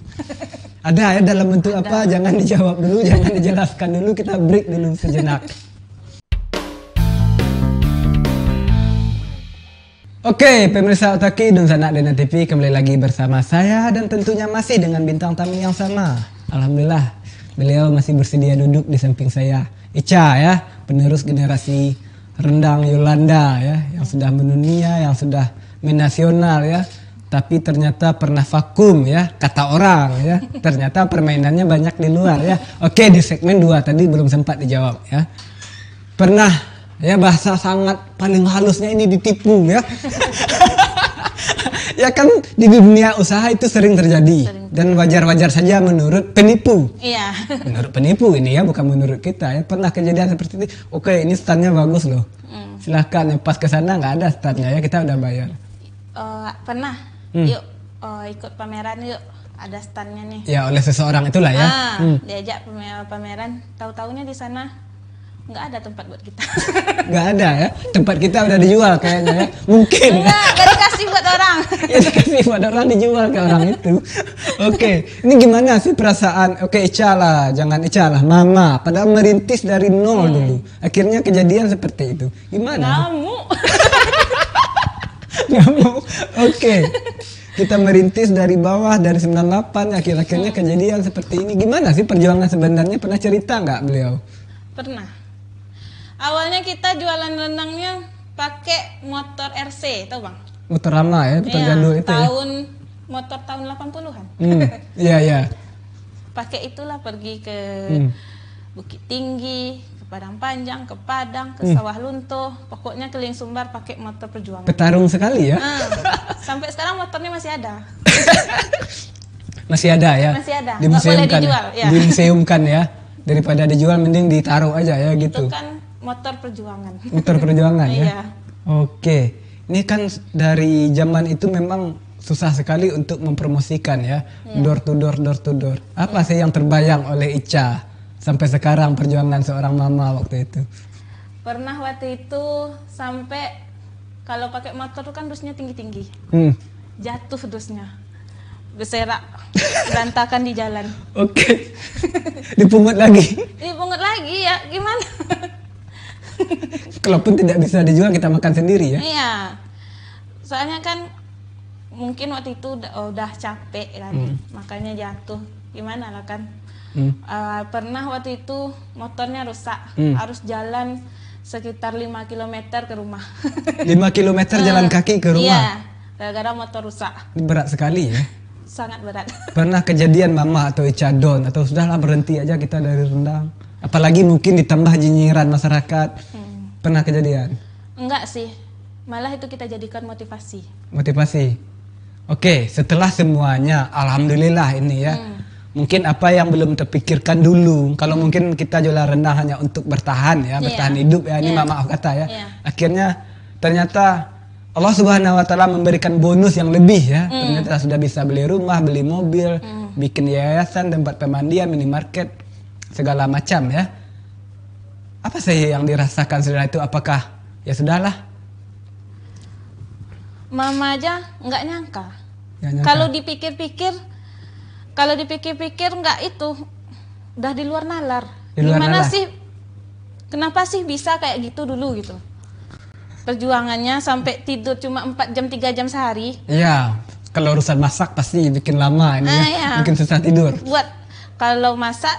[SPEAKER 1] Ada ya dalam bentuk apa? Jangan dijawab dulu, jangan dijelaskan dulu. Kita break dulu sejenak. Oke, pemirsa Otaki dan Sanak Dena TV kembali lagi bersama saya dan tentunya masih dengan bintang tamu yang sama. Alhamdulillah, beliau masih bersedia duduk di samping saya. Ica ya, penerus generasi rendang Yolanda ya, yang sudah mendunia, yang sudah menasional ya. Tapi ternyata pernah vakum ya, kata orang ya. Ternyata permainannya banyak di luar ya. Oke, di segmen 2 tadi belum sempat dijawab ya. Pernah ya, bahasa sangat paling halusnya ini ditipu ya. Ya kan di dunia usaha itu sering terjadi. Dan wajar-wajar saja menurut penipu.
[SPEAKER 3] Iya.
[SPEAKER 1] Menurut penipu ini ya, bukan menurut kita ya. Pernah kejadian seperti ini. Oke, ini standnya bagus loh. Silahkan ya, pas ke sana nggak ada standnya ya, kita udah bayar.
[SPEAKER 3] Pernah. Yuk ikut pameran yuk. Ada standnya nih.
[SPEAKER 1] Ya oleh seseorang itulah ya.
[SPEAKER 3] Diajak pameran. Tahu-taunya di sana nggak ada tempat buat kita.
[SPEAKER 1] Nggak ada ya. Tempat kita udah dijual kayaknya ya. Mungkin.
[SPEAKER 3] Nggak dikasih buat orang.
[SPEAKER 1] Ya dikasih buat orang, dijual ke orang itu. Oke, ini gimana sih perasaan? Oke, Ica lah, jangan Ica lah, Mama. Padahal merintis dari nol dulu. Akhirnya kejadian seperti itu. Gimana?
[SPEAKER 3] Ngamuk.
[SPEAKER 1] Nggak mau. Oke. Kita merintis dari bawah, dari 98, akhir-akhirnya kejadian seperti ini. Gimana sih perjuangan sebenarnya? Pernah cerita nggak beliau?
[SPEAKER 3] Pernah. Awalnya kita jualan rendangnya pakai motor RC, tau bang?
[SPEAKER 1] Motor lama ya, motor
[SPEAKER 3] Iya,
[SPEAKER 1] jadul itu ya.
[SPEAKER 3] Motor tahun 80-an.
[SPEAKER 1] Iya, iya.
[SPEAKER 3] Pakai itulah pergi ke Bukit Tinggi, ke Padang Panjang, ke Padang, ke Sawah Lunto, pokoknya keliling Sumbar pakai motor perjuangan.
[SPEAKER 1] Petarung sekali ya.
[SPEAKER 3] Sampai sekarang motornya masih ada.
[SPEAKER 1] Masih ada ya.
[SPEAKER 3] Masih ada.
[SPEAKER 1] Di
[SPEAKER 3] Nggak boleh
[SPEAKER 1] museumkan.
[SPEAKER 3] dijual, ya.
[SPEAKER 1] Dimuseumkan ya. Daripada dijual mending ditaruh aja ya gitu.
[SPEAKER 3] Itu kan motor perjuangan.
[SPEAKER 1] Motor perjuangan ya.
[SPEAKER 3] Iya.
[SPEAKER 1] Oke. Ini kan dari zaman itu memang susah sekali untuk mempromosikan ya. Door to door, door to door. Apa sih yang terbayang oleh Ica sampai sekarang perjuangan seorang mama waktu itu?
[SPEAKER 3] Pernah waktu itu sampai kalau pakai motor tuh kan dusnya tinggi-tinggi. Jatuh dusnya. Berserak, berantakan di jalan.
[SPEAKER 1] Oke. Dipungut lagi.
[SPEAKER 3] Dipungut lagi ya, gimana?
[SPEAKER 1] Kalaupun tidak bisa dijual kita makan sendiri ya.
[SPEAKER 3] Iya. Soalnya kan mungkin waktu itu udah capek kan, makanya jatuh. Gimana lah kan? Pernah waktu itu motornya rusak, harus jalan sekitar 5 km ke rumah.
[SPEAKER 1] 5 km jalan kaki ke rumah?
[SPEAKER 3] Iya, gara-gara motor rusak.
[SPEAKER 1] Berat sekali ya?
[SPEAKER 3] Sangat berat.
[SPEAKER 1] Pernah kejadian mama atau Ica down atau sudahlah berhenti aja kita dari rendang? Apalagi mungkin ditambah jinyiran masyarakat. Pernah kejadian?
[SPEAKER 3] Enggak sih, malah itu kita jadikan motivasi.
[SPEAKER 1] Motivasi? Oke, setelah semuanya, alhamdulillah ini ya. Mungkin apa yang belum terpikirkan dulu, kalau mungkin kita jualan rendang hanya untuk bertahan ya, bertahan hidup ya, ini maaf kata ya. Akhirnya ternyata Allah Subhanahu wa taala memberikan bonus yang lebih ya. Ternyata sudah bisa beli rumah, beli mobil, bikin yayasan, tempat pemandian, minimarket, segala macam ya. Apa sih yang dirasakan setelah itu? Apakah ya sudahlah?
[SPEAKER 3] Mama aja nggak nyangka.
[SPEAKER 1] Ya,
[SPEAKER 3] Kalau dipikir-pikir nggak itu, udah di luar nalar.
[SPEAKER 1] Di luar
[SPEAKER 3] Gimana
[SPEAKER 1] nalar.
[SPEAKER 3] sih? Kenapa sih bisa kayak gitu dulu gitu? Perjuangannya sampai tidur cuma 4 jam 3 jam sehari.
[SPEAKER 1] Iya, kalau urusan masak pasti bikin lama ini ya.
[SPEAKER 3] Iya.
[SPEAKER 1] Bikin susah tidur.
[SPEAKER 3] Buat kalau masak,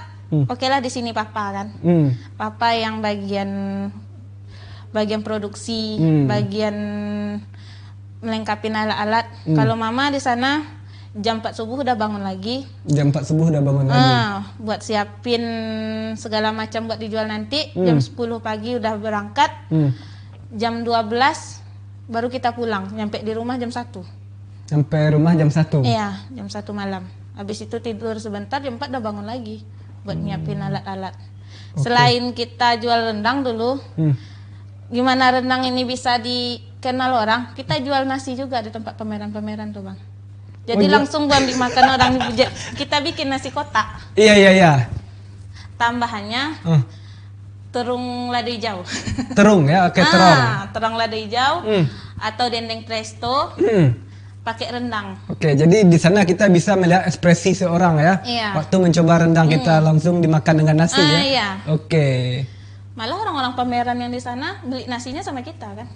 [SPEAKER 3] oke lah di sini papa kan. Papa yang bagian produksi, bagian melengkapi alat-alat. Kalau mama di sana jam 4 subuh udah bangun lagi.
[SPEAKER 1] Jam 4 subuh udah bangun lagi.
[SPEAKER 3] Buat siapin segala macam buat dijual nanti. Jam 10 pagi udah berangkat. Jam 12 baru kita pulang. Nyampe di rumah jam 1.
[SPEAKER 1] Sampai rumah jam 1?
[SPEAKER 3] Iya, jam 1 malam. Habis itu tidur sebentar, jam 4 udah bangun lagi. Buat nyiapin alat-alat. Selain kita jual rendang dulu, gimana rendang ini bisa dikenal orang, kita jual nasi juga di tempat pameran-pameran tuh bang. Jadi langsung buat dimakan orang. Kita bikin nasi kotak.
[SPEAKER 1] Iya.
[SPEAKER 3] Tambahannya terung lada hijau.
[SPEAKER 1] Terung ya, oke terung.
[SPEAKER 3] Terung lada hijau atau dendeng presto pakai rendang.
[SPEAKER 1] Oke, jadi di sana kita bisa melihat ekspresi seorang ya.
[SPEAKER 3] Iya.
[SPEAKER 1] Waktu mencoba rendang kita langsung dimakan dengan nasi ya.
[SPEAKER 3] Iya.
[SPEAKER 1] Oke.
[SPEAKER 3] Malah orang-orang pameran yang di sana beli nasinya sama kita kan.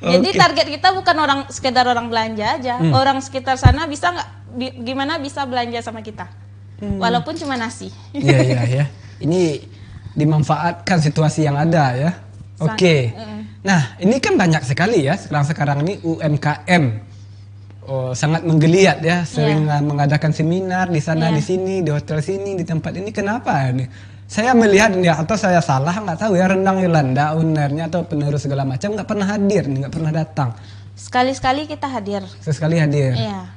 [SPEAKER 3] Jadi target kita bukan sekedar orang belanja aja. Orang sekitar sana bisa nggak, gimana bisa belanja sama kita. Walaupun cuma nasi.
[SPEAKER 1] Iya. Ini dimanfaatkan situasi yang ada ya. Oke. Nah, ini kan banyak sekali ya sekarang ini UMKM. Sangat menggeliat ya, sering mengadakan seminar di sana di sini, di hotel sini, di tempat ini. Kenapa ini? Saya melihat ya, atau saya salah nggak tahu ya, Rendang Yolanda ownernya atau penerus segala macam nggak pernah hadir nih, nggak pernah datang.
[SPEAKER 3] Sekali-sekali kita hadir.
[SPEAKER 1] Sesekali hadir.
[SPEAKER 3] Iya.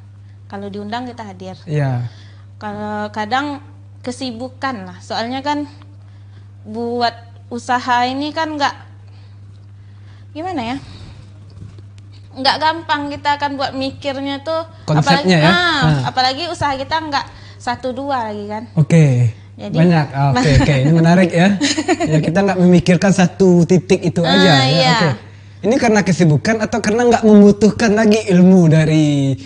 [SPEAKER 3] Kalau diundang kita hadir.
[SPEAKER 1] Iya.
[SPEAKER 3] Kalau kadang kesibukan lah, soalnya kan buat usaha ini kan nggak gimana ya, nggak gampang kita akan buat mikirnya tuh.
[SPEAKER 1] Konsepnya
[SPEAKER 3] apalagi usaha kita nggak 1-2 lagi kan.
[SPEAKER 1] Oke.
[SPEAKER 3] Jadi,
[SPEAKER 1] banyak. Oke. Ini menarik ya. Ya kita nggak memikirkan satu titik itu aja ya.
[SPEAKER 3] Iya.
[SPEAKER 1] Oke. Ini karena kesibukan atau karena nggak membutuhkan lagi ilmu dari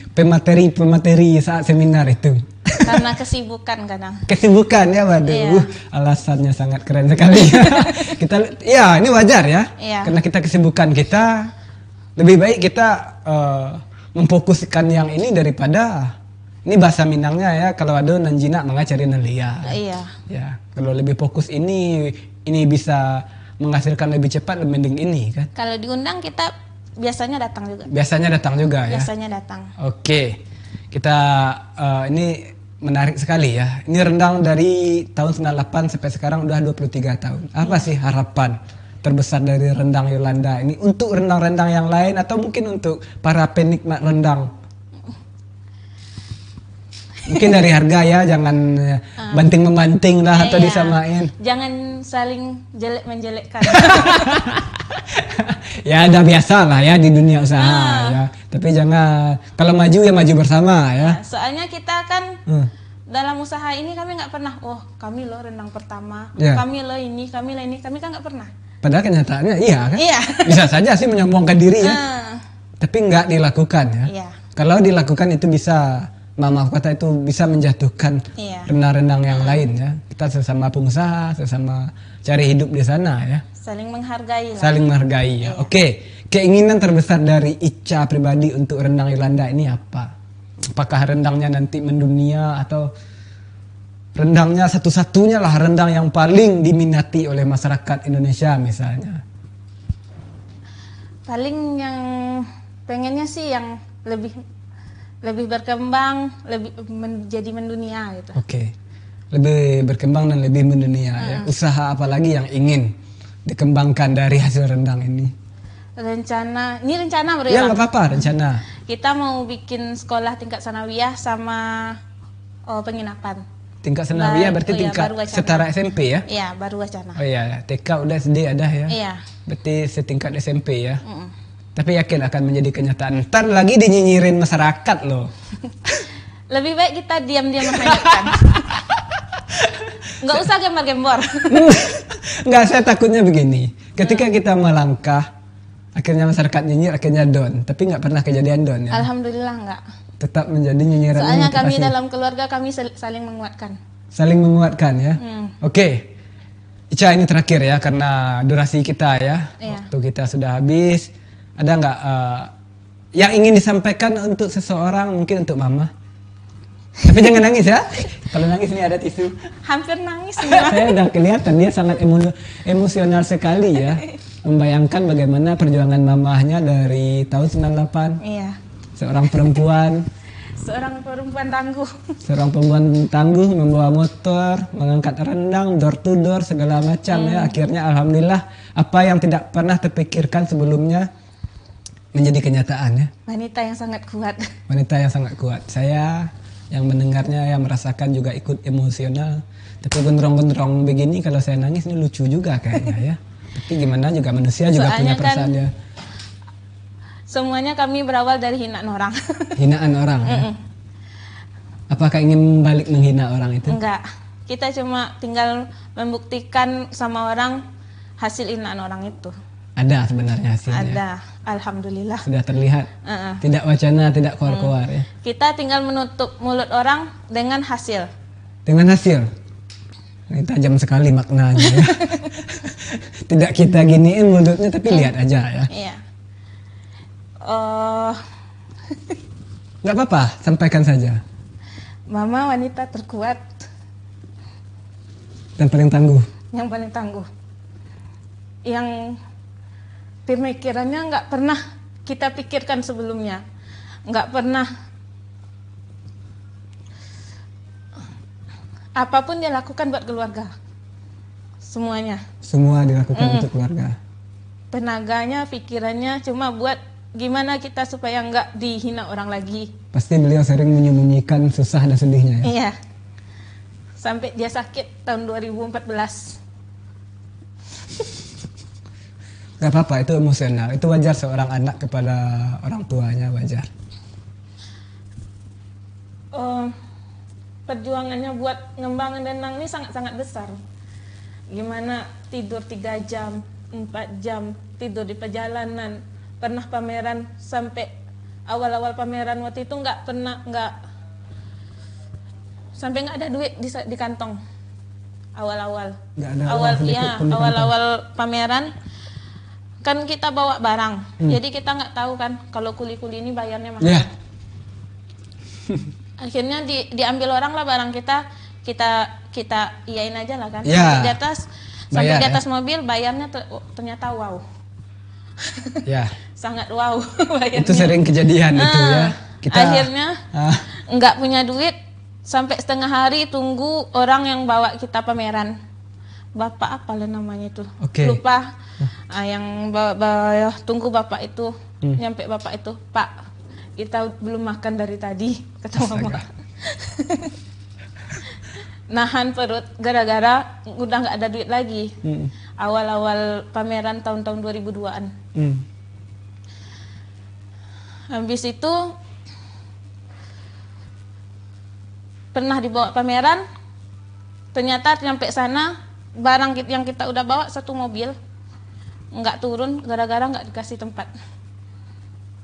[SPEAKER 1] pemateri saat seminar itu?
[SPEAKER 3] Karena kesibukan kadang.
[SPEAKER 1] Kesibukan ya, waduh.
[SPEAKER 3] Iya.
[SPEAKER 1] Alasannya sangat keren sekali. Ini wajar ya.
[SPEAKER 3] Iya.
[SPEAKER 1] Karena kita kesibukan kita, lebih baik kita memfokuskan yang ini daripada ini bahasa Minangnya ya, kalau ada nanjina mengacari nalia.
[SPEAKER 3] Iya.
[SPEAKER 1] Ya, kalau lebih fokus ini bisa menghasilkan lebih cepat mending ini kan.
[SPEAKER 3] Kalau diundang kita biasanya datang juga.
[SPEAKER 1] Biasanya datang juga ya.
[SPEAKER 3] Biasanya datang.
[SPEAKER 1] Oke. Kita ini menarik sekali ya. Ini rendang dari tahun 98 sampai sekarang udah 23 tahun. Apa sih harapan terbesar dari rendang Yolanda ini untuk rendang-rendang yang lain atau mungkin untuk para penikmat rendang? Mungkin dari harga ya, jangan banting-membanting lah atau
[SPEAKER 3] Iya.
[SPEAKER 1] disamain.
[SPEAKER 3] Jangan saling jelek menjelekkan.
[SPEAKER 1] Ya udah biasa lah ya di dunia usaha ya. Tapi jangan, kalau maju ya maju bersama ya.
[SPEAKER 3] Soalnya kita kan
[SPEAKER 1] Hmm.
[SPEAKER 3] dalam usaha ini kami nggak pernah, oh kami loh rendang pertama,
[SPEAKER 1] Ya.
[SPEAKER 3] kami loh ini, kami kan nggak pernah.
[SPEAKER 1] Padahal kenyataannya iya kan.
[SPEAKER 3] Iya.
[SPEAKER 1] Bisa saja sih menyombongkan diri ya.
[SPEAKER 3] Ah,
[SPEAKER 1] Tapi nggak dilakukan ya.
[SPEAKER 3] Iya.
[SPEAKER 1] Kalau dilakukan itu bisa, maaf kata itu bisa menjatuhkan
[SPEAKER 3] Iya.
[SPEAKER 1] rendang-rendang yang lain ya. Kita sesama pengusaha, sesama cari hidup di sana ya.
[SPEAKER 3] Saling menghargai lah.
[SPEAKER 1] Saling menghargai ya. Oke, keinginan terbesar dari Ica pribadi untuk rendang Yolanda ini apa? Apakah rendangnya nanti mendunia atau rendangnya satu-satunya lah rendang yang paling diminati oleh masyarakat Indonesia misalnya?
[SPEAKER 3] Paling yang pengennya sih yang lebih berkembang, lebih menjadi mendunia gitu.
[SPEAKER 1] Oke, lebih berkembang dan lebih mendunia ya. Usaha apa lagi yang ingin dikembangkan dari hasil rendang ini?
[SPEAKER 3] Ini rencana bro
[SPEAKER 1] Ya
[SPEAKER 3] ya.
[SPEAKER 1] nggak apa-apa, rencana.
[SPEAKER 3] Kita mau bikin sekolah tingkat sanawiyah sama penginapan.
[SPEAKER 1] Tingkat sanawiyah berarti
[SPEAKER 3] Oh iya,
[SPEAKER 1] tingkat
[SPEAKER 3] baru wacana.
[SPEAKER 1] setara SMP ya?
[SPEAKER 3] Iya, baru wacana.
[SPEAKER 1] Oh iya, TK udah SD ada ya?
[SPEAKER 3] Iya.
[SPEAKER 1] Berarti setingkat SMP ya?
[SPEAKER 3] Mm-mm.
[SPEAKER 1] Tapi yakin akan menjadi kenyataan. Ntar lagi dinyinyirin masyarakat loh.
[SPEAKER 3] Lebih baik kita diam-diam menghanyutkan. Nggak usah gembor-gembor.
[SPEAKER 1] Nggak, saya takutnya begini. Ketika kita melangkah, akhirnya masyarakat nyinyir, akhirnya down. Tapi nggak pernah kejadian down ya?
[SPEAKER 3] Alhamdulillah nggak.
[SPEAKER 1] Tetap menjadi nyinyiran.
[SPEAKER 3] Soalnya
[SPEAKER 1] yang
[SPEAKER 3] kami
[SPEAKER 1] motivasi.
[SPEAKER 3] dalam keluarga kami saling menguatkan.
[SPEAKER 1] Saling menguatkan ya.
[SPEAKER 3] Hmm.
[SPEAKER 1] Oke. Ica, ini terakhir ya karena durasi kita ya.
[SPEAKER 3] Iya.
[SPEAKER 1] Waktu kita sudah habis. Ada nggak yang ingin disampaikan untuk seseorang, mungkin untuk mama? Tapi jangan nangis ya. Kalau nangis ini ada tisu.
[SPEAKER 3] Hampir nangis.
[SPEAKER 1] Saya udah kelihatan dia sangat emosional sekali ya. Membayangkan bagaimana perjuangan mamahnya dari tahun 98.
[SPEAKER 3] Iya.
[SPEAKER 1] Seorang perempuan.
[SPEAKER 3] Seorang perempuan tangguh.
[SPEAKER 1] Seorang perempuan tangguh membawa motor, mengangkat rendang, door to door, segala macam ya. Akhirnya alhamdulillah apa yang tidak pernah terpikirkan sebelumnya menjadi kenyataan ya.
[SPEAKER 3] Wanita yang sangat kuat.
[SPEAKER 1] Wanita yang sangat kuat. Saya yang mendengarnya yang merasakan juga ikut emosional. Tapi gondrong-gondrong begini kalau saya nangis ini lucu juga kayaknya ya. Tapi gimana juga manusia juga punya
[SPEAKER 3] Soalnya
[SPEAKER 1] perasaan ya.
[SPEAKER 3] Semuanya kami berawal dari hinaan orang.
[SPEAKER 1] Hinaan orang ya. Apakah ingin balik menghina orang itu?
[SPEAKER 3] Enggak. Kita cuma tinggal membuktikan sama orang hasil hinaan orang itu.
[SPEAKER 1] Ada sebenarnya hasilnya.
[SPEAKER 3] Ada. Alhamdulillah.
[SPEAKER 1] Sudah terlihat.
[SPEAKER 3] Heeh.
[SPEAKER 1] Tidak wacana, tidak keluar-keluar ya.
[SPEAKER 3] Kita tinggal menutup mulut orang dengan hasil.
[SPEAKER 1] Dengan hasil. Ini tajam sekali maknanya ya. Tidak kita giniin mulutnya tapi lihat aja ya.
[SPEAKER 3] Iya.
[SPEAKER 1] Nggak apa-apa, sampaikan saja.
[SPEAKER 3] Mama wanita terkuat
[SPEAKER 1] Dan paling tangguh.
[SPEAKER 3] yang paling tangguh. Yang pemikirannya nggak pernah kita pikirkan sebelumnya. Nggak pernah. Apapun dia lakukan buat keluarga. Semuanya.
[SPEAKER 1] Semua dilakukan untuk keluarga.
[SPEAKER 3] Tenaganya, pikirannya cuma buat gimana kita supaya nggak dihina orang lagi.
[SPEAKER 1] Pasti beliau sering menyembunyikan susah dan sedihnya ya.
[SPEAKER 3] Iya. Sampai dia sakit tahun 2014.
[SPEAKER 1] Gak apa-apa, itu emosional. Itu wajar seorang anak kepada orang tuanya, wajar.
[SPEAKER 3] Perjuangannya buat ngembangin rendang ini sangat-sangat besar. Gimana tidur 3 jam, 4 jam, tidur di perjalanan. Pernah pameran sampai awal-awal pameran waktu itu nggak sampai nggak ada duit di kantong. Awal-awal.
[SPEAKER 1] Nggak ada uang sedikit
[SPEAKER 3] Iya,
[SPEAKER 1] pun di kantong.
[SPEAKER 3] awal-awal pameran kan kita bawa barang. Jadi kita nggak tahu kan kalau kuli-kuli ini bayarnya mahal.
[SPEAKER 1] Ya,
[SPEAKER 3] Akhirnya diambil orang lah barang kita iyain aja lah kan.
[SPEAKER 1] Ya.
[SPEAKER 3] Sampai
[SPEAKER 1] Bayar,
[SPEAKER 3] di
[SPEAKER 1] ya.
[SPEAKER 3] atas mobil bayarnya ternyata wow.
[SPEAKER 1] ya.
[SPEAKER 3] Sangat wow bayarnya.
[SPEAKER 1] Itu sering kejadian itu ya. Kita
[SPEAKER 3] Akhirnya
[SPEAKER 1] ah,
[SPEAKER 3] nggak punya duit sampai setengah hari tunggu orang yang bawa kita pameran. Bapak apa lah namanya itu?
[SPEAKER 1] Oke.
[SPEAKER 3] Lupa. Yang tunggu bapak itu, nyampe bapak itu, Pak, kita belum makan dari tadi, kata mama. Nahan perut gara-gara udah nggak ada duit lagi. Awal-awal pameran tahun-tahun 2002-an. Habis itu pernah dibawa pameran, ternyata nyampe sana barang yang kita udah bawa satu mobil nggak turun gara-gara nggak dikasih tempat.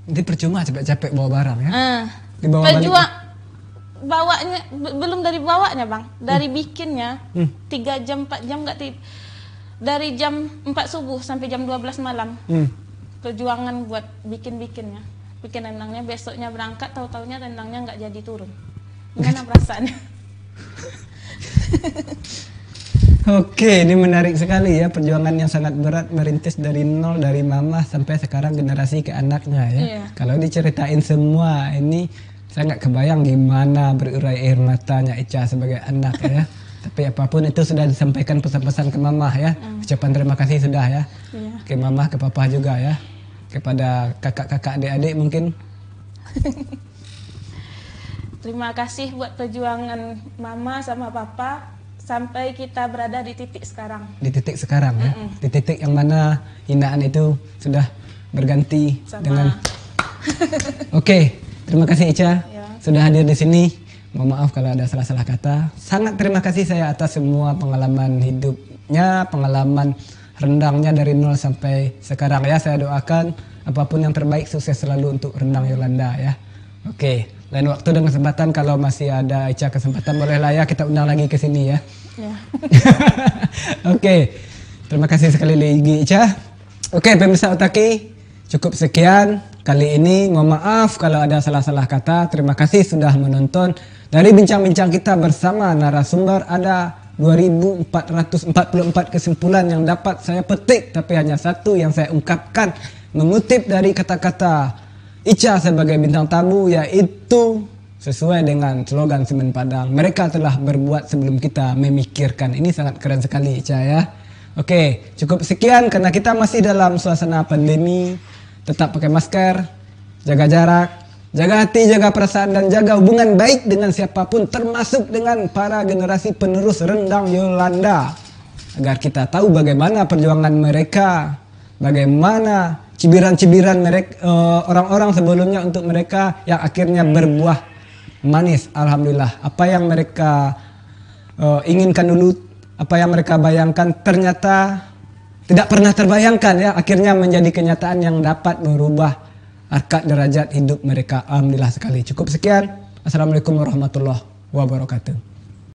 [SPEAKER 1] Jadi percuma capek-capek bawa barang ya? Dibawa
[SPEAKER 3] Perjuang
[SPEAKER 1] balik.
[SPEAKER 3] bawanya belum dari bawanya bang, dari bikinnya 3 jam 4 jam nggak dari jam 4 subuh sampai jam 12 malam. Perjuangan buat bikin-bikinnya, bikin rendangnya, besoknya berangkat, tahu-taunya rendangnya nggak jadi turun. Gimana perasaannya?
[SPEAKER 1] Oke, ini menarik sekali ya, perjuangan yang sangat berat merintis dari nol, dari mama sampai sekarang generasi ke anaknya ya.
[SPEAKER 3] Iya.
[SPEAKER 1] Kalau diceritain semua ini saya nggak kebayang gimana berurai air matanya Ica sebagai anak ya. Tapi apapun itu sudah disampaikan pesan-pesan ke mama ya. Ucapan terima kasih sudah ya.
[SPEAKER 3] Iya.
[SPEAKER 1] Ke mama, ke papa juga ya. Kepada kakak-kakak, adik-adik mungkin.
[SPEAKER 3] Terima kasih buat perjuangan mama sama papa sampai kita berada di titik sekarang.
[SPEAKER 1] Di titik sekarang ya. Di titik yang mana hinaan itu sudah berganti
[SPEAKER 3] Sama.
[SPEAKER 1] dengan. Oke, terima kasih Ica
[SPEAKER 3] Ya.
[SPEAKER 1] sudah hadir di sini. Mohon maaf kalau ada salah-salah kata. Sangat terima kasih saya atas semua pengalaman hidupnya, pengalaman rendangnya dari nol sampai sekarang ya. Saya doakan apapun yang terbaik, sukses selalu untuk rendang Yolanda ya. Oke, lain waktu dan kesempatan kalau masih ada Ica kesempatan bolehlah ya kita undang lagi ke sini ya.
[SPEAKER 3] Ya.
[SPEAKER 1] Oke, terima kasih sekali lagi Ica. Oke, pemirsa Otaki, cukup sekian kali ini. Mohon maaf kalau ada salah-salah kata. Terima kasih sudah menonton. Dari bincang-bincang kita bersama narasumber ada 2444 kesimpulan yang dapat saya petik, tapi hanya satu yang saya ungkapkan mengutip dari kata-kata Ica sebagai bintang tamu, yaitu sesuai dengan slogan Semen Padang, mereka telah berbuat sebelum kita memikirkan. Ini sangat keren sekali Ica ya. Oke, cukup sekian karena kita masih dalam suasana pandemi. Tetap pakai masker, jaga jarak, jaga hati, jaga perasaan, dan jaga hubungan baik dengan siapapun, termasuk dengan para generasi penerus rendang Yolanda, agar kita tahu bagaimana perjuangan mereka, bagaimana cibiran-cibiran mereka, orang-orang sebelumnya untuk mereka yang akhirnya berbuah manis. Alhamdulillah, apa yang mereka inginkan dulu, apa yang mereka bayangkan ternyata tidak pernah terbayangkan ya, akhirnya menjadi kenyataan yang dapat merubah harkat derajat hidup mereka. Alhamdulillah sekali. Cukup sekian. Assalamualaikum warahmatullahi wabarakatuh.